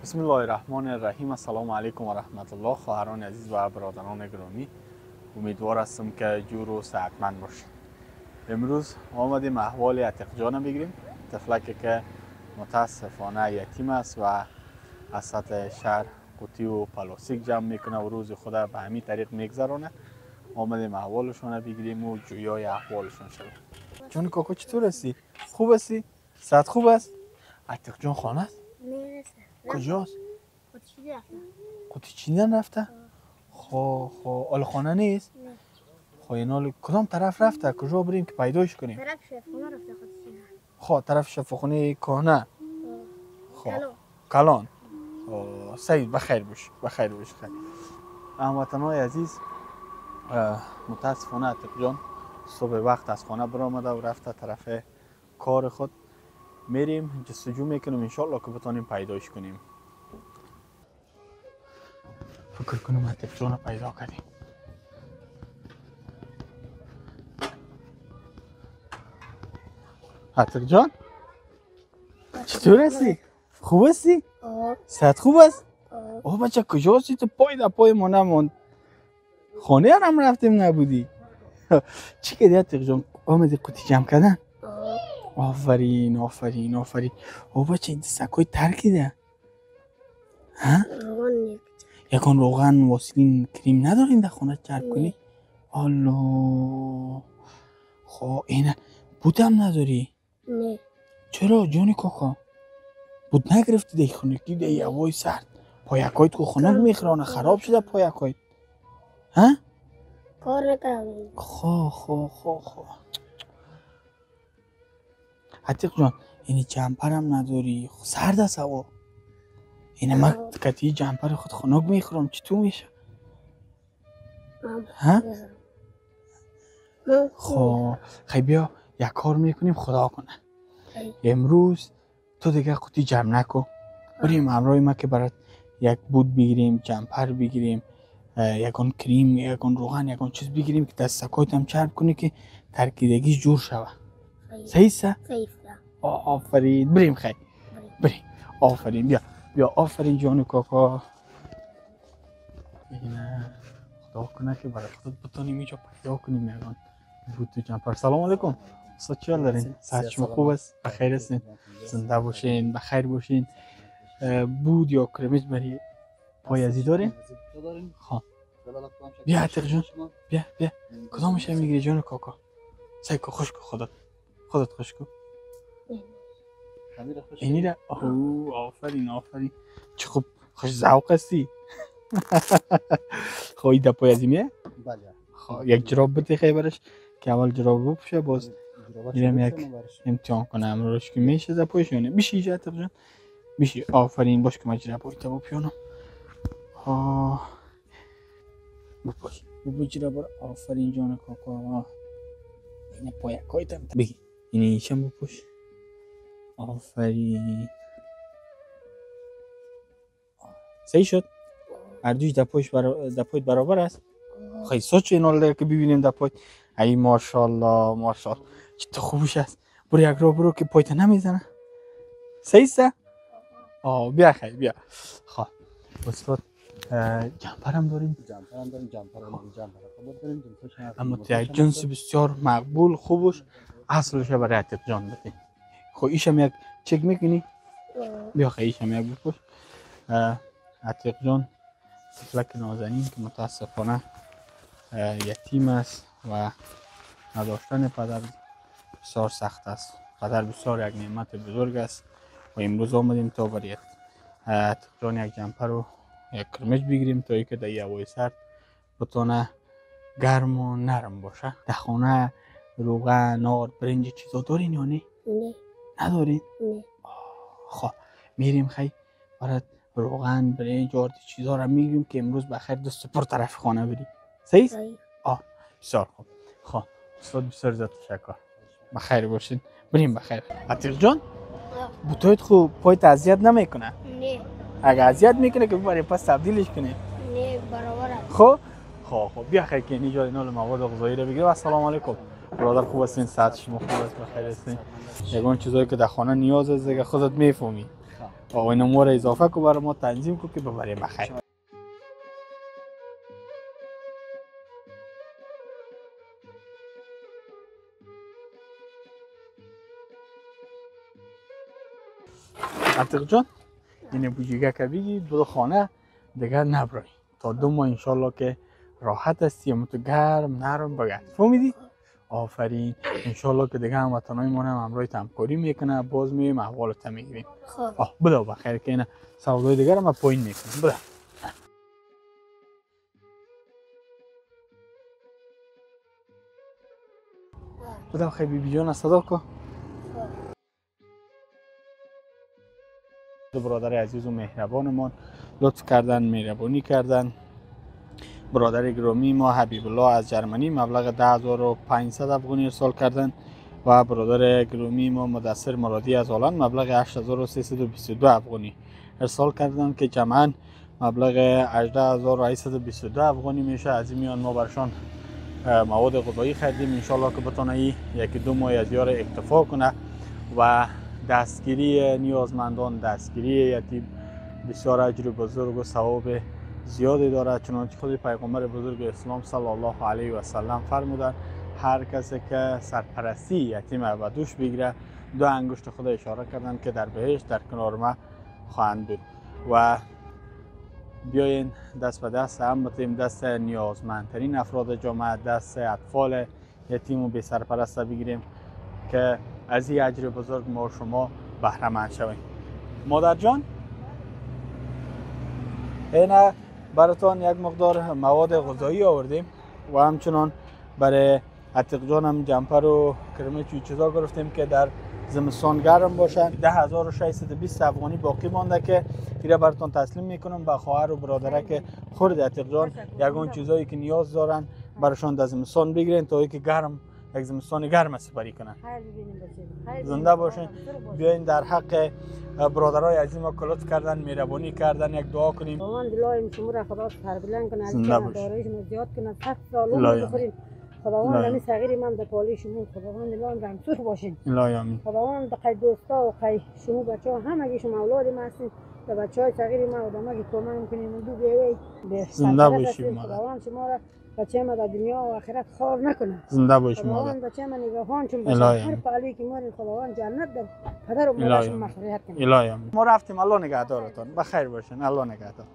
بسم الله الرحمن الرحیم. السلام علیکم و رحمت الله. خواهران عزیز و برادران گرامی، امیدوار هستم که جور و صحتمند باشید. امروز آمدیم احوال عتیق جان بگیریم، طفلکی که متاسفانه یتیم است و از سطح شهر قوطی و پلاستیک جمع میکنه و روز خود به همین طریق میگذرانه. آمدیم احوالشون بگیریم و جویای احوالشون شدیم. جان کاکا چطور هستی؟ خوب هستی؟ صحت خوب است؟ عتیق جان خانه است؟ نه کجاست؟ قوطی رفته. قوطی چیدن رفته؟ خب حال خانه نیست؟ نه. خب این حال کدام طرف رفته؟ کجا بریم که پیداش کنیم؟ طرف شفخونه رفته قوطی. خب طرف شفاخونه کهنه. خب کلان. کلان. سعید بخیر باش، بخیر باش. خیر. هموطنان عزیز، متاسفانه عتیق جان صبح وقت از خانه برآمده و رفته طرف کار خود. میریم جستجو میکنیم انشالله که بتونیم پیداش کنیم. فکر کنم عتیق جان پیدا کردیم. عتیق جان چطور هستی؟ خوب هستی؟ صحت خوب است؟ اوه بچه کجا هستی؟ تو پای در پای ما نماند. خانه هم رفتیم نبودی. چی کردی عتیق جان؟ آمدی قوطی جمع کردن؟ آفرین آفرین آفرین. اوه بچه این سکوی ترکیده. ها؟ یکان روغن واسلین کریم ندارین در خونه چرب کنی؟ الله. خب اینه بود هم نداری؟ نه. چرا جانی کاکا؟ بود نگرفتی دی خونگی دی هوای سرد؟ پایکایت کو خنک میخرانه خراب شده پایکایت. ها؟ کار نکردم. خب عتیق جان اینی جمپر هم نداری؟ سرد است هوا. اینه من کتی جمپر خود خنک میخورم چطور میشه؟ ها؟ خب بیا یک کار میکنیم خدا کنه. امروز تو دیگه قوطی جمع نکن، بریم همراه ما که برات یک بود بگیریم، جمپر بگیریم، یکان کریم، یکان روغن، یکان چیز بگیریم که دست سکایت هم چرب کنه که ترکیدگیش جور شوه. صحیح است؟ آفرین. بریم خیلی بریم. آفرین. بیا آفرین جان کاکا. اینه خدا کنه که برای خود بتونیم اینجا پیدا کنیم یکان بود تو جمپر. سلام علیکم. استاد چی حال دارین؟ صحت شما خوب است؟ بخیر هستین؟ زنده باشین، بخیر باشین. بود یا کرمیز برای پایزی دارین؟ خب بیا عتیق جان، بیا کدامش میگیری جان کاکا؟ سعی کن خوش کن خودت خوش کن. اینی را آفرین آفرین. چه خوب خوش ذوق هستی. خب این دپای از میه؟ بله. خب یک جراب بده خیلی برش که اول جراب بپوشه باز میرم یک امتحان کنم روش که میشه دپایش یا نه. میشه ایجا عتیق جان؟ میشه. آفرین. باش که من جرابای تا بپیانم. بپوش جراب. آفرین جان کاکا. اینه پایکایت هم بگی اینه ایشم بپوش. آفرین. صحیح شد؟ هر دویش دپایت برابر است؟ خیلی سوچ این حال که ببینیم دپایت. ای ماشاءالله ماشاءالله چطور خوبش است. برو یک راه برو که پایت نمیزنه. صحیح است؟ بیا خیلی بیا. خب استاد جمپر هم داریم؟ جمپر هم داریم. جمپر داریم. اما یک جنس بسیار مقبول خوبش اصلش برای عتیق جان بدیم. خب ایشم یک چک میکنی؟ بیا خیلی ایشم یک بپوش. عتیق جان طفلک نازنین که متاسفانه یتیم است و نداشتن پدر بسیار سخت است. پدر بسیار یک نعمت بزرگ است و امروز آمدیم تا برای عتیق جان یک جمپر و یک کرمچ بگیریم تا اینکه در هوای سرد بتونه گرم و نرم باشه. در خانه روغن، نار، برنج چیزا دارین یا نه؟ نه. ندارین؟ نه. خب میریم خیلی برات روغن، برنج و چیزا رو میگیم که امروز بخیر دست پر طرف خانه بریم. صحیح؟ بسیار خوب. خب استاد بسیار زیاد تشکر. بخیر باشین. بریم بخیر. عتیق جان بوتایت خوب پایت اذیت نمیکنه؟ نه. اگه اذیت میکنه که برای پس تبدیلش کنه. نه برابر. خب بیا خیر که اینجا اینال مواد غذایی رو بگیریم. السلام علیکم. برادر خوب هستین؟ صحت شما خوب است؟ بخیر هستین؟ یگان چیزایی که در خانه نیاز است دیگه خودت میفهمی. اینا ما را اضافه کو برای ما تنظیم کو که ببریم بخیر. عتیق جان این بوجیگه که بگی برو خانه دیگه نبرای تا 2 ماه انشالله که راحت هستی هم تو گرم نرم بگرد. فهمیدی؟ آفرین. انشالله که دیگه هموطنای ما هم همراه همکاری میکنه باز میایم احوالت میگیریم. خب بلا بخیر که اینا سودای دیگر هم پایین میکنم. بلا بلا خیلی بی جان صدا کو. دو برادر عزیز و مهربانمان لطف کردن مهربانی کردن. برادر گرامی ما حبیب الله از جرمنی مبلغ 10500 افغانی ارسال کردن و برادر گرامی ما مدثر مرادی از هلند مبلغ 8322 افغانی ارسال کردن که جمعاً مبلغ 18822 افغانی میشه. از این میان ما برشان مواد غذایی خریدیم انشالله که بتونه یکی 2 ماه از یار اکتفا کنه و دستگیری نیازمندان دستگیری یتیم بسیار اجر بزرگ و ثواب زیادی دارد. چنانچه خود پیغمبر بزرگ اسلام صلی الله علیه و سلم فرمودند هر کسی که سرپرستی یتیم و دوش بگیره 2 انگشت خود اشاره کردند که در بهشت در کنار ما خواهند بود. و بیاین دست به دست هم بتیم دست نیازمندترین افراد جامعه دست اطفال یتیم و بی سرپرست بگیریم که از این اجر بزرگ ما و شما بهره مند شویم. مادر جان اینا براتون یک مقدار مواد غذایی آوردیم و همچنان برای عتیق جان هم جمپر و کرمیچ و چیزا گرفتیم که در زمستان گرم باشن. 10620 افغانی باقی مانده که اینا براتون تسلیم میکنم به خواهر و برادره که خورد عتیق جان یگان چیزایی که نیاز دارن براشون در زمستان بگیرین تا اینکه گرم یک زمستان گرم سپری کنن. زنده باشین. بیاین در حق برادرای عزیز ما لطف کردن مهربانی کردن یک دعا کنیم. خداوند دلای شما را خدا سربلند کنه از زنده باشین. دارایش ما زیاد کنه 100 سال عمر بخورین. خداوند همین صغیر من به پالی شما خداوند دلای رحمتور باشین. الهی آمین. خداوند بقای دوستا و قای شما بچه‌ها همگی شما اولاد ما هستین و بچه‌های صغیر ما و دامگی کمک می‌کنین دو بیوی به زنده باشین. خداوند شما را بچه ما در دنیا و آخرت خار نکنه. زنده باشین مادر. خداوند بچه ما نگاهان چون بچه هر پالی که مارین خداوند جنت در پدر و مادرشون مغفرت کنه. الهی آمین. ما رفتیم الله نگهدارتون. بخیر باشین. الله نگهدار.